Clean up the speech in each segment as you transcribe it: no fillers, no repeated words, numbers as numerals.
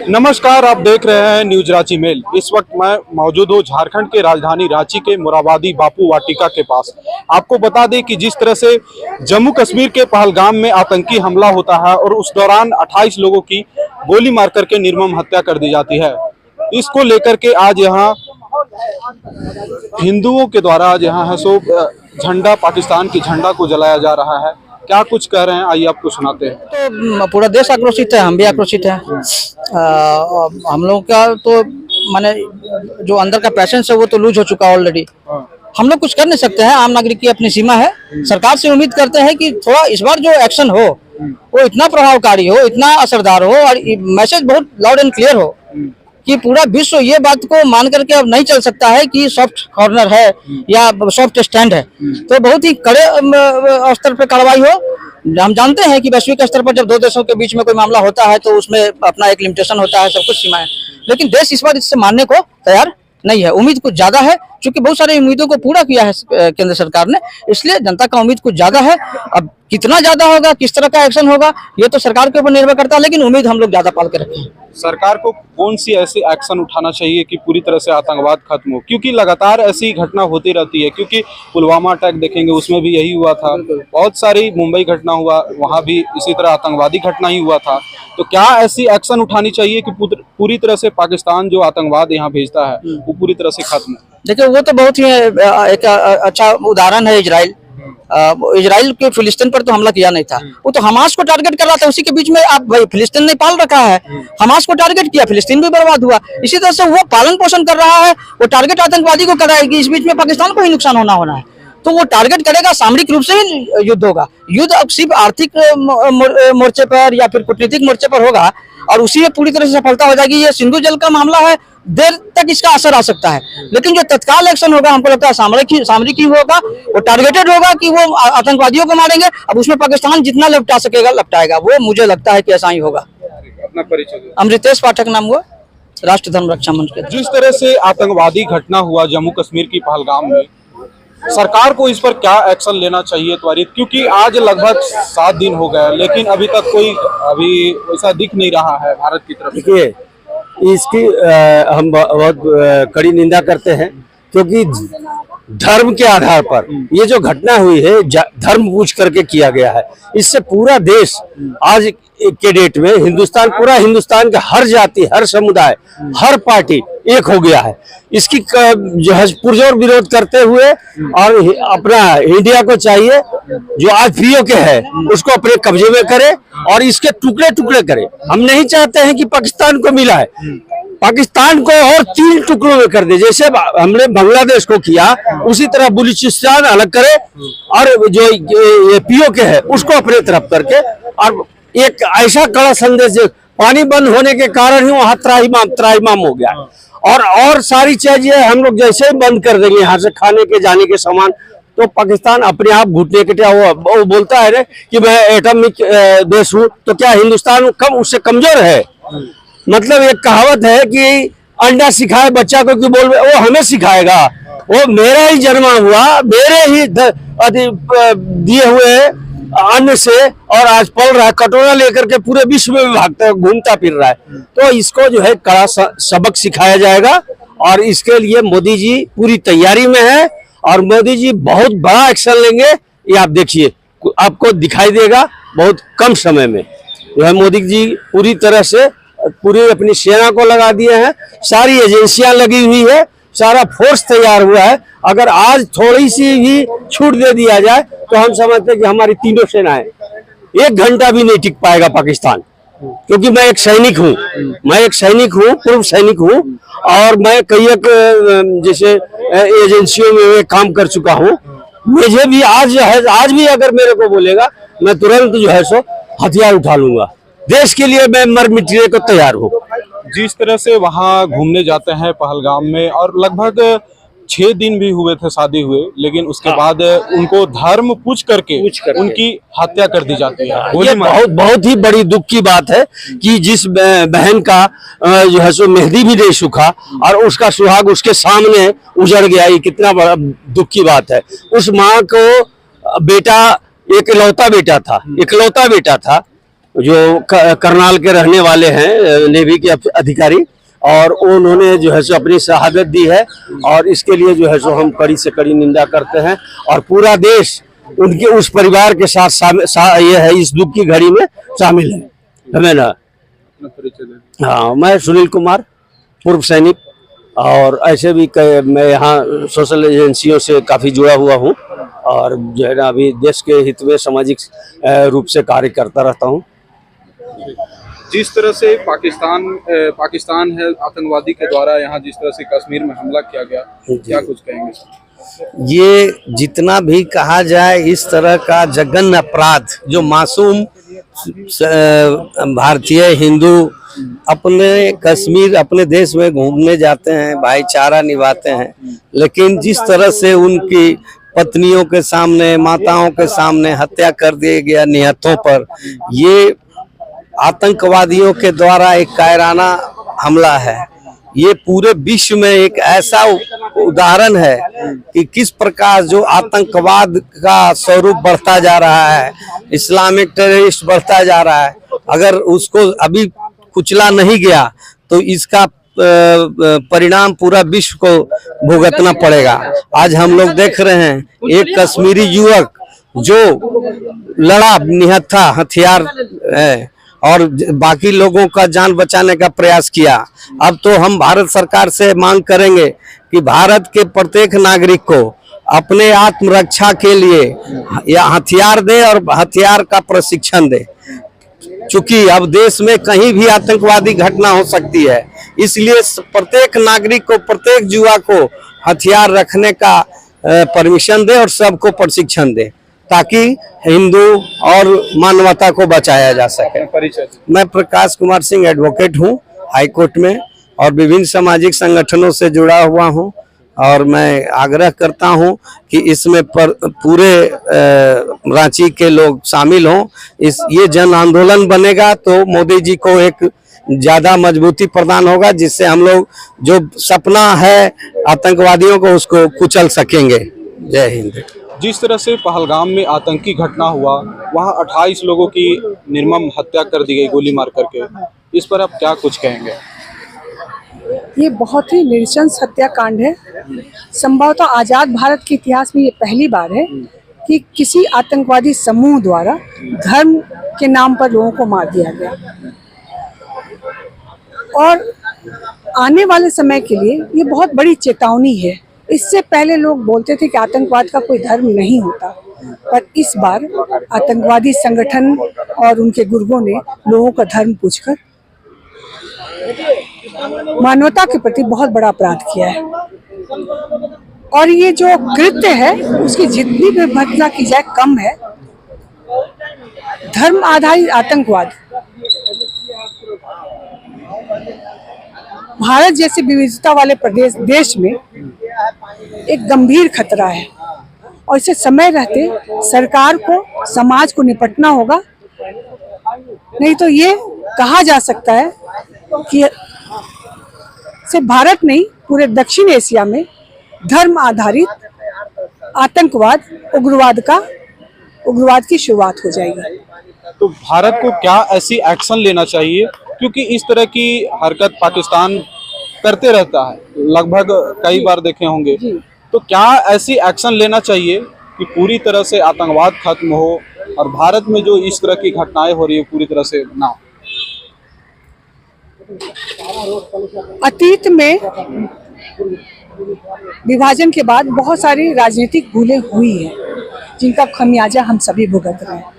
नमस्कार, आप देख रहे हैं न्यूज रांची मेल। इस वक्त मैं मौजूद हूँ झारखंड के राजधानी रांची के मोरहाबादी बापू वाटिका के पास। आपको बता दें कि जिस तरह से जम्मू कश्मीर के पहलगाम में आतंकी हमला होता है और उस दौरान 28 लोगों की गोली मार करके निर्मम हत्या कर दी जाती है, इसको लेकर के आज यहाँ हिंदुओं के द्वारा आज यहाँ है सो झंडा, पाकिस्तान की झंडा को जलाया जा रहा है। क्या कुछ कह रहे हैं, आइए आपको सुनाते हैं। तो पूरा देश आक्रोशित है, हम भी आक्रोशित हैं। हम लोग का तो माने जो अंदर का पैशन है वो तो लूज हो चुका है ऑलरेडी। हम लोग कुछ कर नहीं सकते हैं, आम नागरिक की अपनी सीमा है। सरकार से उम्मीद करते हैं कि थोड़ा इस बार जो एक्शन हो वो इतना प्रभावकारी हो, इतना असरदार हो और मैसेज बहुत लाउड एंड क्लियर हो कि पूरा विश्व ये बात को मान करके अब नहीं चल सकता है कि सॉफ्ट कॉर्नर है या सॉफ्ट स्टैंड है। तो बहुत ही कड़े स्तर पर कार्रवाई हो। हम जानते हैं कि वैश्विक स्तर पर जब दो देशों के बीच में कोई मामला होता है तो उसमें अपना एक लिमिटेशन होता है, सब कुछ सीमाएं, लेकिन देश इस बार इससे मानने को तैयार नहीं है। उम्मीद कुछ ज्यादा है, क्योंकि बहुत सारी उम्मीदों को पूरा किया है केंद्र सरकार ने, इसलिए जनता का उम्मीद कुछ ज्यादा है। अब कितना ज्यादा होगा, किस तरह का एक्शन होगा, ये तो सरकार के ऊपर निर्भर करता है, लेकिन उम्मीद हम लोग ज्यादा पाल के रखे हैं। सरकार को कौन सी ऐसी एक्शन उठाना चाहिए कि पूरी तरह से आतंकवाद खत्म हो, क्योंकि लगातार ऐसी घटना होती रहती है। क्योंकि पुलवामा अटैक देखेंगे, उसमें भी यही हुआ था। बहुत सारी मुंबई घटना हुआ, वहां भी इसी तरह आतंकवादी घटना ही हुआ था। तो क्या ऐसी एक्शन उठानी चाहिए कि पूरी तरह से पाकिस्तान जो आतंकवाद यहाँ भेजता है वो पूरी तरह से खत्म हो? देखिए, वो तो बहुत ही एक अच्छा उदाहरण है इजराइल। इजराइल के फिलिस्तीन पर तो हमला किया नहीं था, वो तो हमास को टारगेट कर रहा था। उसी के बीच में आप भाई फिलिस्तीन ने पाल रखा है, हमास को टारगेट किया, फिलिस्तीन भी बर्बाद हुआ। इसी तरह से वो पालन पोषण कर रहा है, वो टारगेट आतंकवादी को कर रहा है कि इस बीच में पाकिस्तान को ही नुकसान होना है। तो वो टारगेट करेगा, सामरिक रूप से ही युद्ध होगा। युद्ध अब सिर्फ आर्थिक मोर्चे पर या फिर कूटनीतिक मोर्चे पर होगा और उसी में पूरी तरह से सफलता हो जाएगी। ये सिंधु जल का मामला है, देर तक इसका असर आ सकता है, लेकिन जो तत्काल एक्शन होगा हमको लगता है सामरिक ही होगा। वो टारगेटेड होगा कि वो आतंकवादियों को मारेंगे। अब उसमें पाकिस्तान जितना लपटा सकेगा लपटाएगा, वो मुझे लगता है कि ऐसा ही होगा। अपना परिचय। अमृतेश पाठक नाम हुआ, राष्ट्र धर्म रक्षा मंच के। जिस तरह से आतंकवादी घटना हुआ जम्मू कश्मीर की पहलगाम में, सरकार को इस पर क्या एक्शन लेना चाहिए त्वरित? क्योंकि आज लगभग 7 दिन हो गए, लेकिन अभी तक कोई ऐसा दिख नहीं रहा है भारत की तरफ। देखिए, इसकी हम बहुत कड़ी निंदा करते हैं, क्योंकि धर्म के आधार पर ये जो घटना हुई है धर्म पूछ करके किया गया है। इससे पूरा देश आज के डेट में हिंदुस्तान, पूरा हिंदुस्तान का हर जाति, हर समुदाय, हर पार्टी एक हो गया है। इसकी जो है पुरजोर विरोध करते हुए और अपना इंडिया को चाहिए जो आज पीओके है उसको अपने कब्जे में करे और इसके टुकड़े टुकड़े करे। हम नहीं चाहते हैं कि पाकिस्तान को मिला है, पाकिस्तान को और 3 टुकड़ों में कर दे। जैसे हमने बांग्लादेश को किया, उसी तरह बलूचिस्तान अलग करे और जो ये पीओके है उसको अपने तरफ करके, और एक ऐसा कड़ा संदेश, पानी बंद होने के कारण ही वहां त्राहिमाम हो गया। और सारी चीजें हम लोग जैसे ही बंद कर देंगे यहाँ से खाने के जाने के सामान, तो पाकिस्तान अपने आप घुटने के वो बोलता है ना कि मैं एटॉमिक देश हूँ, तो क्या हिंदुस्तान कम उससे कमजोर है? मतलब एक कहावत है कि अंडा सिखाए बच्चा को कि बोल, वो हमें सिखाएगा। वो मेरा ही जन्मा हुआ, मेरे ही दिए हुए अन्न से और आज पल रहा है, कटोरा लेकर के पूरे विश्व में भागता है, घूमता फिर रहा है। तो इसको जो है कड़ा सबक सिखाया जाएगा और इसके लिए मोदी जी पूरी तैयारी में है और मोदी जी बहुत बड़ा एक्शन लेंगे। ये आप देखिए, आपको दिखाई देगा बहुत कम समय में। जो है मोदी जी पूरी तरह से पूरी अपनी सेना को लगा दिए हैं, सारी एजेंसियां लगी हुई है, सारा फोर्स तैयार हुआ है। अगर आज थोड़ी सी भी छूट दे दिया जाए तो हम समझते हैं कि हमारी तीनों सेनाएं 1 घंटा भी नहीं टिक पाएगा पाकिस्तान। क्योंकि मैं एक सैनिक हूँ, पूर्व सैनिक हूँ और मैं कई जैसे एजेंसियों में काम कर चुका हूँ। मुझे भी आज भी अगर मेरे को बोलेगा, मैं तुरंत जो है सो हथियार उठा लूंगा। देश के लिए मैं मर मिटने को तैयार हूँ। जिस तरह से वहां घूमने जाते हैं पहलगाम में, और लगभग 6 दिन भी हुए थे शादी हुए, लेकिन उसके बाद उनको धर्म पूछ करके उनकी हत्या कर दी जाती है। ये बहुत ही बड़ी दुख की बात है कि जिस बहन का जो है सो मेहंदी भी नहीं सूखा और उसका सुहाग उसके सामने उजड़ गया, ये कितना बड़ा दुख की बात है। उस माँ को बेटा, इकलौता बेटा था, जो करनाल के रहने वाले हैं, नेवी के अधिकारी, और उन्होंने जो है सो अपनी शहादत दी है। और इसके लिए जो है सो हम कड़ी से कड़ी निंदा करते हैं और पूरा देश उनके उस परिवार के साथ ये है इस दुख की घड़ी में शामिल है। हमें ना, हाँ, मैं सुनील कुमार, पूर्व सैनिक, और ऐसे भी मैं यहाँ सोशल एजेंसियों से काफ़ी जुड़ा हुआ हूँ और जो है ना अभी देश के हित में सामाजिक रूप से कार्य करता रहता हूँ। जिस तरह से पाकिस्तान है आतंकवादी के द्वारा यहाँ जिस तरह से कश्मीर में हमला किया गया, क्या कुछ कहेंगे? ये जितना भी कहा जाए, इस तरह का जघन्य अपराध जो मासूम भारतीय हिंदू अपने कश्मीर, अपने देश में घूमने जाते हैं, भाईचारा निभाते हैं, लेकिन जिस तरह से उनकी पत्नियों के सामने, माताओं के सामने हत्या कर दिया गया निहत्थों पर, ये आतंकवादियों के द्वारा एक कायराना हमला है। ये पूरे विश्व में एक ऐसा उदाहरण है कि किस प्रकार जो आतंकवाद का स्वरूप बढ़ता जा रहा है, इस्लामिक टेररिस्ट बढ़ता जा रहा है, अगर उसको अभी कुचला नहीं गया तो इसका परिणाम पूरा विश्व को भुगतना पड़ेगा। आज हम लोग देख रहे हैं एक कश्मीरी युवक जो लड़ा, निहत्था, हथियार है और बाकी लोगों का जान बचाने का प्रयास किया। अब तो हम भारत सरकार से मांग करेंगे कि भारत के प्रत्येक नागरिक को अपने आत्मरक्षा के लिए या हथियार दे और हथियार का प्रशिक्षण दे, क्योंकि अब देश में कहीं भी आतंकवादी घटना हो सकती है। इसलिए प्रत्येक नागरिक को, प्रत्येक युवा को हथियार रखने का परमिशन दे और सबको प्रशिक्षण दे, ताकि हिंदू और मानवता को बचाया जा सके। मैं प्रकाश कुमार सिंह एडवोकेट हूँ हाई कोर्ट में और विभिन्न सामाजिक संगठनों से जुड़ा हुआ हूँ और मैं आग्रह करता हूँ कि इसमें पूरे रांची के लोग शामिल हों। ये जन आंदोलन बनेगा तो मोदी जी को एक ज्यादा मजबूती प्रदान होगा, जिससे हम लोग जो सपना है आतंकवादियों को उसको कुचल सकेंगे। जय हिंद। जिस तरह से पहलगाम में आतंकी घटना हुआ, वहाँ 28 लोगों की निर्मम हत्या कर दी गई गोली मार करके, इस पर आप क्या कुछ कहेंगे? ये बहुत ही नृशंस हत्याकांड है। संभवतः आज़ाद भारत के इतिहास में ये पहली बार है कि किसी आतंकवादी समूह द्वारा धर्म के नाम पर लोगों को मार दिया गया। और आने वाले समय के लिए ये बहुत बड़ी चेतावनी है। इससे पहले लोग बोलते थे कि आतंकवाद का कोई धर्म नहीं होता, पर इस बार आतंकवादी संगठन और उनके गुर्गों ने लोगों का धर्म पूछकर मानवता के प्रति बहुत बड़ा अपराध किया है। और ये जो कृत्य है उसकी जितनी भी भर्त्सना की जाए कम है। धर्म आधारित आतंकवाद भारत जैसे विविधता वाले देश में एक गंभीर खतरा है और इसे समय रहते सरकार को, समाज को निपटना होगा। नहीं तो ये कहा जा सकता है कि सिर्फ भारत नहीं, पूरे दक्षिण एशिया में धर्म आधारित आतंकवाद, उग्रवाद की शुरुआत हो जाएगी। तो भारत को क्या ऐसी एक्शन लेना चाहिए, क्योंकि इस तरह की हरकत पाकिस्तान करते रहता है, लगभग कई बार देखे होंगे, तो क्या ऐसी एक्शन लेना चाहिए कि पूरी तरह से आतंकवाद खत्म हो और भारत में जो इस तरह की घटनाएं हो रही है पूरी तरह से ना हो? अतीत में विभाजन के बाद बहुत सारी राजनीतिक भूलें हुई हैं, जिनका खमियाजा हम सभी भुगत रहे हैं।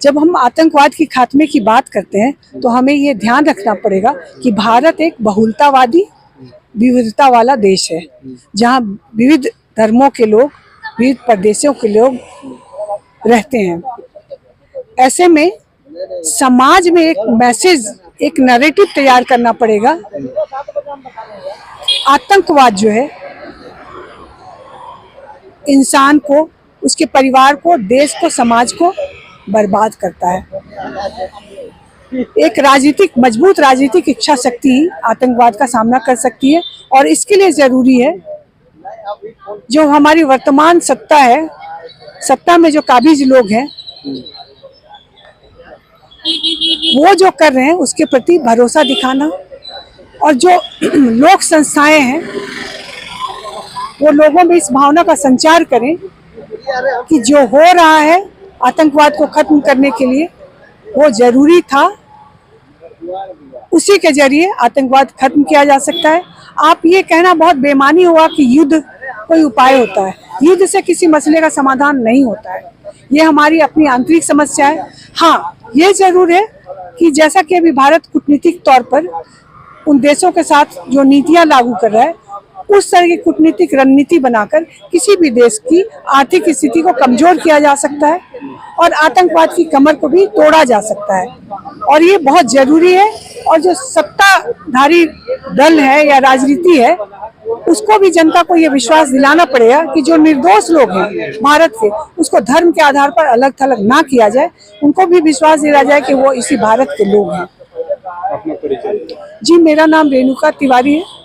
जब हम आतंकवाद की खात्मे की बात करते हैं तो हमें ये ध्यान रखना पड़ेगा कि भारत एक बहुलतावादी, विविधता वाला देश है, जहाँ विविध धर्मों के लोग, विविध प्रदेशों के लोग रहते हैं। ऐसे में समाज में एक मैसेज, एक नैरेटिव तैयार करना पड़ेगा। आतंकवाद जो है इंसान को, उसके परिवार को, देश को, समाज को बर्बाद करता है। एक मजबूत राजनीतिक इच्छा शक्ति ही आतंकवाद का सामना कर सकती है और इसके लिए जरूरी है जो हमारी वर्तमान सत्ता है, सत्ता में जो काबिज लोग हैं, वो जो कर रहे हैं उसके प्रति भरोसा दिखाना, और जो लोक संस्थाएं हैं वो लोगों में इस भावना का संचार करें कि जो हो रहा है आतंकवाद को खत्म करने के लिए वो जरूरी था, उसी के जरिए आतंकवाद खत्म किया जा सकता है। आप ये कहना बहुत बेमानी हुआ कि युद्ध कोई उपाय होता है। युद्ध से किसी मसले का समाधान नहीं होता है, ये हमारी अपनी आंतरिक समस्या है। हाँ, ये जरूर है कि जैसा कि अभी भारत कूटनीतिक तौर पर उन देशों के साथ जो नीतियां लागू कर रहा है, उस तरह की कूटनीतिक रणनीति बनाकर किसी भी देश की आर्थिक स्थिति को कमजोर किया जा सकता है और आतंकवाद की कमर को भी तोड़ा जा सकता है, और ये बहुत जरूरी है। और जो सत्ताधारी दल है या राजनीति है, उसको भी जनता को ये विश्वास दिलाना पड़ेगा कि जो निर्दोष लोग हैं भारत के, उसको धर्म के आधार पर अलग थलग ना किया जाए, उनको भी विश्वास दिलाया जाए कि वो इसी भारत के लोग हैं। अपना परिचय। जी, मेरा नाम रेणुका तिवारी है।